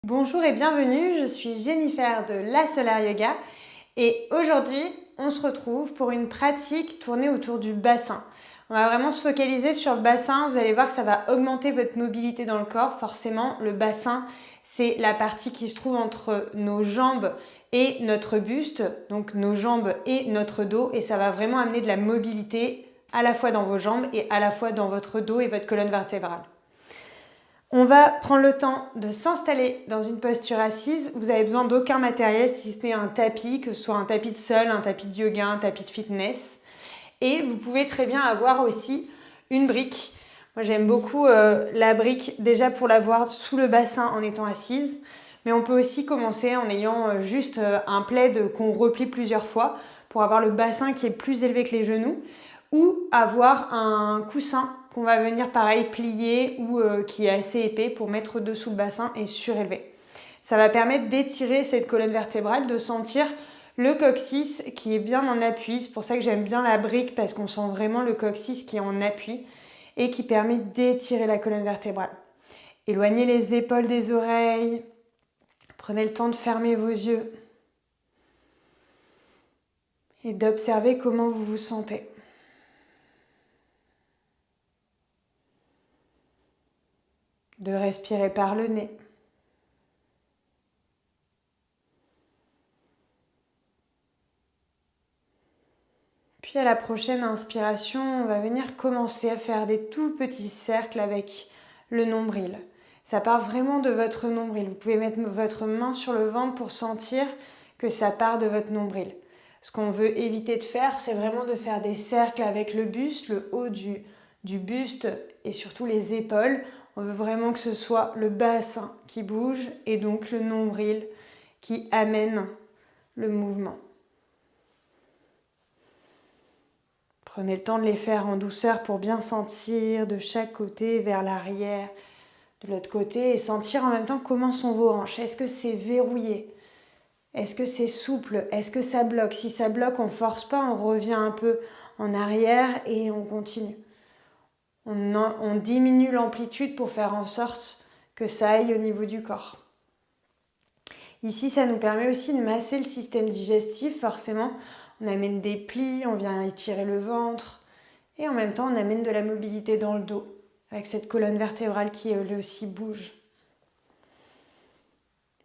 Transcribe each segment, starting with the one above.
Bonjour et bienvenue, je suis Jennifer de La Solar Yoga et aujourd'hui on se retrouve pour une pratique tournée autour du bassin. On va vraiment se focaliser sur le bassin, vous allez voir que ça va augmenter votre mobilité dans le corps. Forcément, le bassin c'est la partie qui se trouve entre nos jambes et notre buste, donc nos jambes et notre dos, et ça va vraiment amener de la mobilité à la fois dans vos jambes et à la fois dans votre dos et votre colonne vertébrale. On va prendre le temps de s'installer dans une posture assise. Vous n'avez besoin d'aucun matériel si ce n'est un tapis, que ce soit un tapis de sol, un tapis de yoga, un tapis de fitness. Et vous pouvez très bien avoir aussi une brique. Moi j'aime beaucoup la brique déjà pour l'avoir sous le bassin en étant assise. Mais on peut aussi commencer en ayant juste un plaid qu'on replie plusieurs fois pour avoir le bassin qui est plus élevé que les genoux. Ou avoir un coussin qu'on va venir pareil plier ou qui est assez épais pour mettre dessous le bassin et surélever. Ça va permettre d'étirer cette colonne vertébrale, de sentir le coccyx qui est bien en appui. C'est pour ça que j'aime bien la brique parce qu'on sent vraiment le coccyx qui est en appui et qui permet d'étirer la colonne vertébrale. Éloignez les épaules des oreilles. Prenez le temps de fermer vos yeux et d'observer comment vous vous sentez. De respirer par le nez. Puis à la prochaine inspiration, on va venir commencer à faire des tout petits cercles avec le nombril. Ça part vraiment de votre nombril. Vous pouvez mettre votre main sur le ventre pour sentir que ça part de votre nombril. Ce qu'on veut éviter de faire, c'est vraiment de faire des cercles avec le buste, le haut du buste et surtout les épaules. On veut vraiment que ce soit le bassin qui bouge et donc le nombril qui amène le mouvement. Prenez le temps de les faire en douceur pour bien sentir de chaque côté vers l'arrière, de l'autre côté et sentir en même temps comment sont vos hanches. Est-ce que c'est verrouillé? Est-ce que c'est souple? Est-ce que ça bloque? Si ça bloque, on ne force pas, on revient un peu en arrière et on continue. On diminue l'amplitude pour faire en sorte que ça aille au niveau du corps. Ici, ça nous permet aussi de masser le système digestif. Forcément, on amène des plis, on vient étirer le ventre et en même temps, on amène de la mobilité dans le dos avec cette colonne vertébrale qui elle aussi bouge.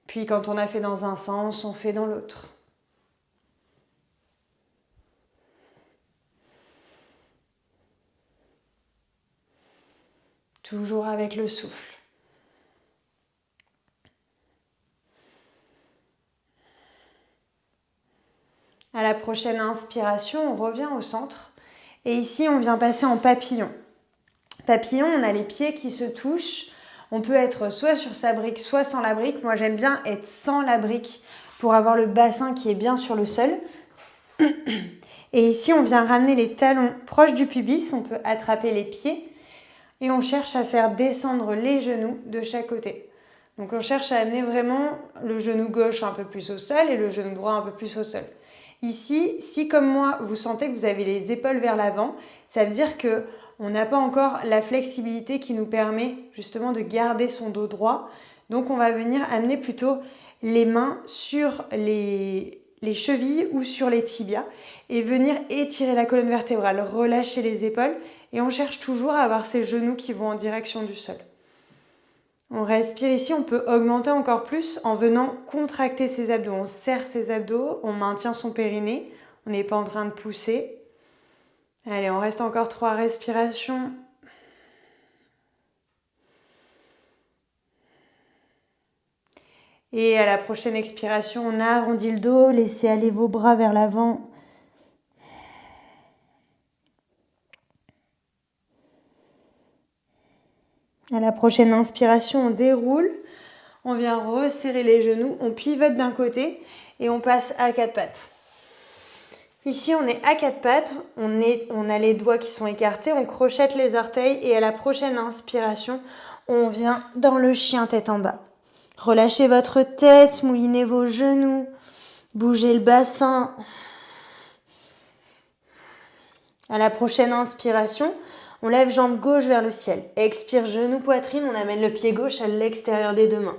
Puis quand on a fait dans un sens, on fait dans l'autre. Toujours avec le souffle. À la prochaine inspiration, on revient au centre. Et ici, on vient passer en papillon. Papillon, on a les pieds qui se touchent. On peut être soit sur sa brique, soit sans la brique. Moi, j'aime bien être sans la brique pour avoir le bassin qui est bien sur le sol. Et ici, on vient ramener les talons proches du pubis. On peut attraper les pieds. Et on cherche à faire descendre les genoux de chaque côté. Donc on cherche à amener vraiment le genou gauche un peu plus au sol et le genou droit un peu plus au sol. Ici, si comme moi, vous sentez que vous avez les épaules vers l'avant, ça veut dire qu'on n'a pas encore la flexibilité qui nous permet justement de garder son dos droit. Donc on va venir amener plutôt les mains sur les chevilles ou sur les tibias et venir étirer la colonne vertébrale, relâcher les épaules et on cherche toujours à avoir ces genoux qui vont en direction du sol. On respire ici, on peut augmenter encore plus en venant contracter ses abdos. On serre ses abdos, on maintient son périnée, on n'est pas en train de pousser. Allez, on reste encore 3 respirations. Et à la prochaine expiration, on arrondit le dos, laissez aller vos bras vers l'avant. À la prochaine inspiration, on déroule, on vient resserrer les genoux, on pivote d'un côté et on passe à 4 pattes. Ici, on est à 4 pattes, on a les doigts qui sont écartés, on crochette les orteils et à la prochaine inspiration, on vient dans le chien tête en bas. Relâchez votre tête, moulinez vos genoux, bougez le bassin. À la prochaine inspiration, on lève jambe gauche vers le ciel. Expire, genou, poitrine, on amène le pied gauche à l'extérieur des deux mains.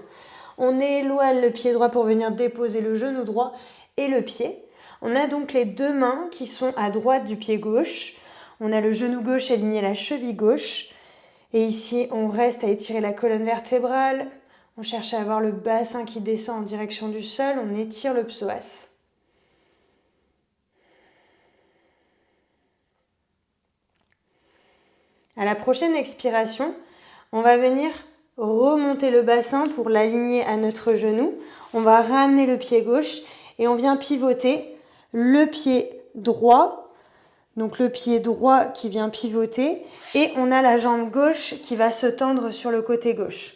On éloigne le pied droit pour venir déposer le genou droit et le pied. On a donc les deux mains qui sont à droite du pied gauche. On a le genou gauche aligné à la cheville gauche. Et ici, on reste à étirer la colonne vertébrale. On cherche à avoir le bassin qui descend en direction du sol. On étire le psoas. À la prochaine expiration, on va venir remonter le bassin pour l'aligner à notre genou. On va ramener le pied gauche et on vient pivoter le pied droit. Donc le pied droit qui vient pivoter et on a la jambe gauche qui va se tendre sur le côté gauche.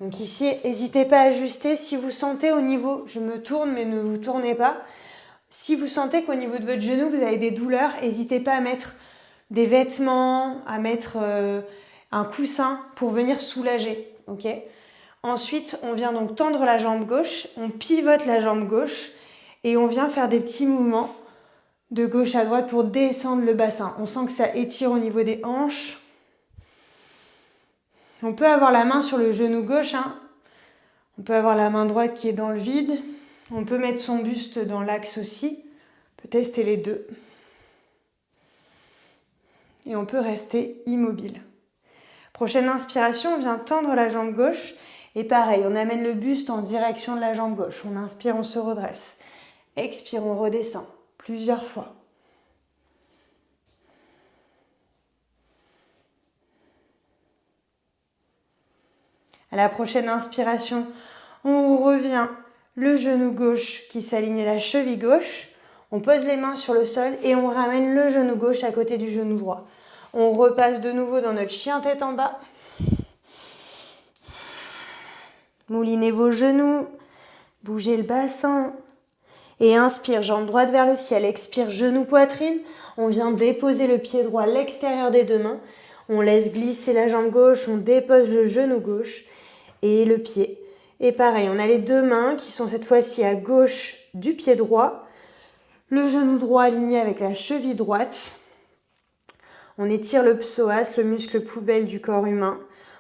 Donc ici, n'hésitez pas à ajuster. Si vous sentez au niveau, je me tourne mais ne vous tournez pas. Si vous sentez qu'au niveau de votre genou, vous avez des douleurs, n'hésitez pas à mettre des vêtements, à mettre un coussin pour venir soulager. Okay. Ensuite, on vient donc tendre la jambe gauche, on pivote la jambe gauche et on vient faire des petits mouvements de gauche à droite pour descendre le bassin. On sent que ça étire au niveau des hanches. On peut avoir la main sur le genou gauche. On peut avoir la main droite qui est dans le vide. On peut mettre son buste dans l'axe aussi. On peut tester les deux. Et on peut rester immobile. Prochaine inspiration, on vient tendre la jambe gauche. Et pareil, on amène le buste en direction de la jambe gauche. On inspire, on se redresse. Expire, on redescend. Plusieurs fois. À la prochaine inspiration, on revient le genou gauche qui s'aligne à la cheville gauche. On pose les mains sur le sol et on ramène le genou gauche à côté du genou droit. On repasse de nouveau dans notre chien tête en bas. Moulinez vos genoux, bougez le bassin. Et inspire, jambe droite vers le ciel. Expire, genou poitrine. On vient déposer le pied droit à l'extérieur des deux mains. On laisse glisser la jambe gauche, on dépose le genou gauche et le pied. Et pareil, on a les deux mains qui sont cette fois-ci à gauche du pied droit. Le genou droit aligné avec la cheville droite. On étire le psoas, le muscle poubelle du corps humain.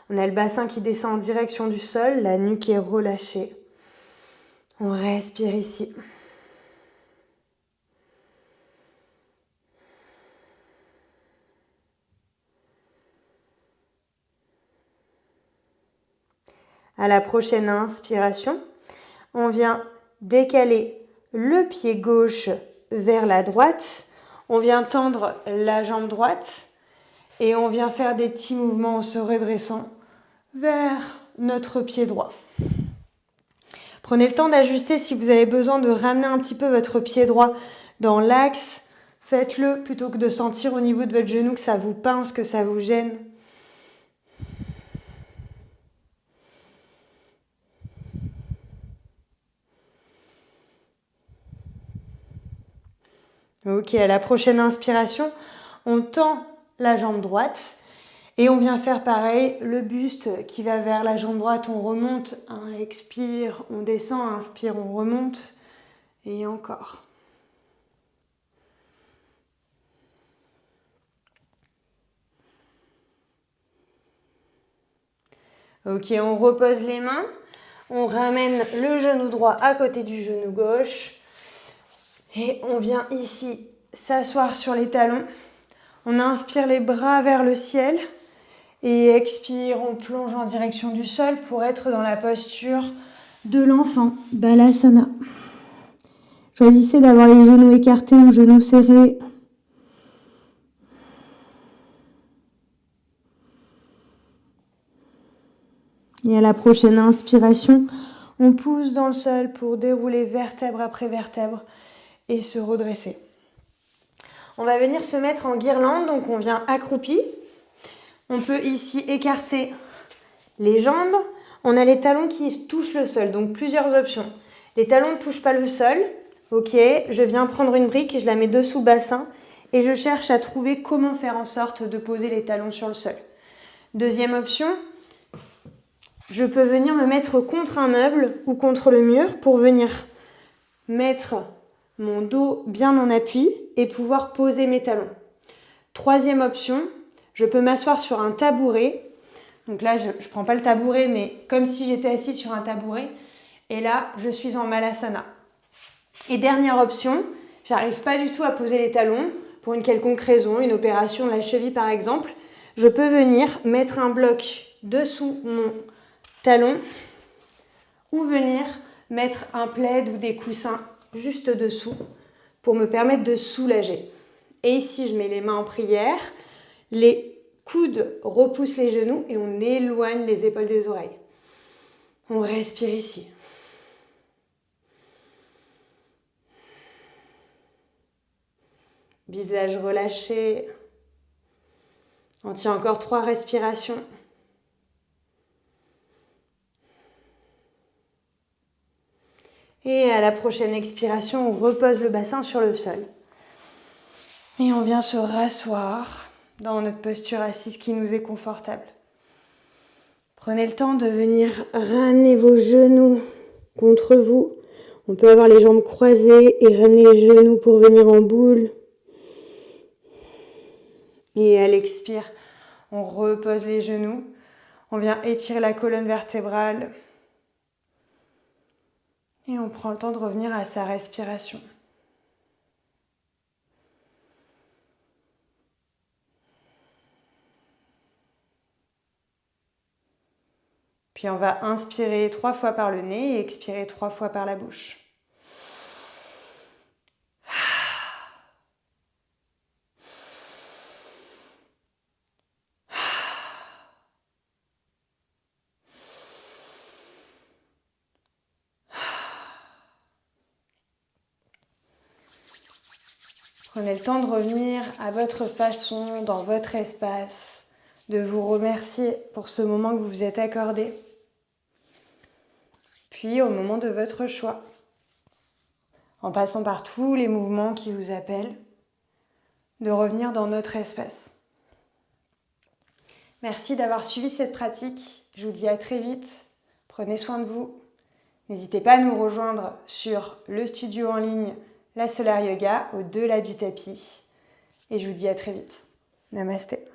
On a le bassin qui descend en direction du sol, la nuque est relâchée. On respire ici. À la prochaine inspiration, on vient décaler le pied gauche vers la droite. On vient tendre la jambe droite et on vient faire des petits mouvements en se redressant vers notre pied droit. Prenez le temps d'ajuster si vous avez besoin de ramener un petit peu votre pied droit dans l'axe. Faites-le plutôt que de sentir au niveau de votre genou que ça vous pince, que ça vous gêne. Ok, à la prochaine inspiration, on tend la jambe droite et on vient faire pareil, le buste qui va vers la jambe droite, on remonte, expire, on descend, inspire, on remonte et encore. Ok, on repose les mains, on ramène le genou droit à côté du genou gauche. Et on vient ici s'asseoir sur les talons. On inspire les bras vers le ciel. Et expire, on plonge en direction du sol pour être dans la posture de l'enfant, Balasana. Choisissez d'avoir les genoux écartés ou genoux serrés. Et à la prochaine inspiration, on pousse dans le sol pour dérouler vertèbre après vertèbre et se redresser. On va venir se mettre en guirlande, donc on vient accroupi. On peut ici écarter les jambes. On a les talons qui touchent le sol, donc plusieurs options. Les talons ne touchent pas le sol. Ok, je viens prendre une brique et je la mets dessous le bassin et je cherche à trouver comment faire en sorte de poser les talons sur le sol. Deuxième option, je peux venir me mettre contre un meuble ou contre le mur pour venir mettre mon dos bien en appui et pouvoir poser mes talons. Troisième option, je peux m'asseoir sur un tabouret. Donc là, je ne prends pas le tabouret, mais comme si j'étais assise sur un tabouret. Et là, je suis en Malasana. Et dernière option, j'arrive pas du tout à poser les talons pour une quelconque raison, une opération de la cheville par exemple. Je peux venir mettre un bloc dessous mon talon ou venir mettre un plaid ou des coussins juste dessous pour me permettre de soulager. Et ici, je mets les mains en prière, les coudes repoussent les genoux et on éloigne les épaules des oreilles. On respire ici. Visage relâché. On tient encore 3 respirations. Et à la prochaine expiration, on repose le bassin sur le sol. Et on vient se rasseoir dans notre posture assise qui nous est confortable. Prenez le temps de venir ramener vos genoux contre vous. On peut avoir les jambes croisées et ramener les genoux pour venir en boule. Et à l'expire, on repose les genoux. On vient étirer la colonne vertébrale. Et on prend le temps de revenir à sa respiration. Puis on va inspirer 3 fois par le nez et expirer 3 fois par la bouche. Prenez le temps de revenir à votre façon, dans votre espace, de vous remercier pour ce moment que vous vous êtes accordé. Puis au moment de votre choix, en passant par tous les mouvements qui vous appellent, de revenir dans notre espace. Merci d'avoir suivi cette pratique. Je vous dis à très vite. Prenez soin de vous. N'hésitez pas à nous rejoindre sur le studio en ligne La Solaire Yoga, au-delà du tapis. Et je vous dis à très vite. Namasté.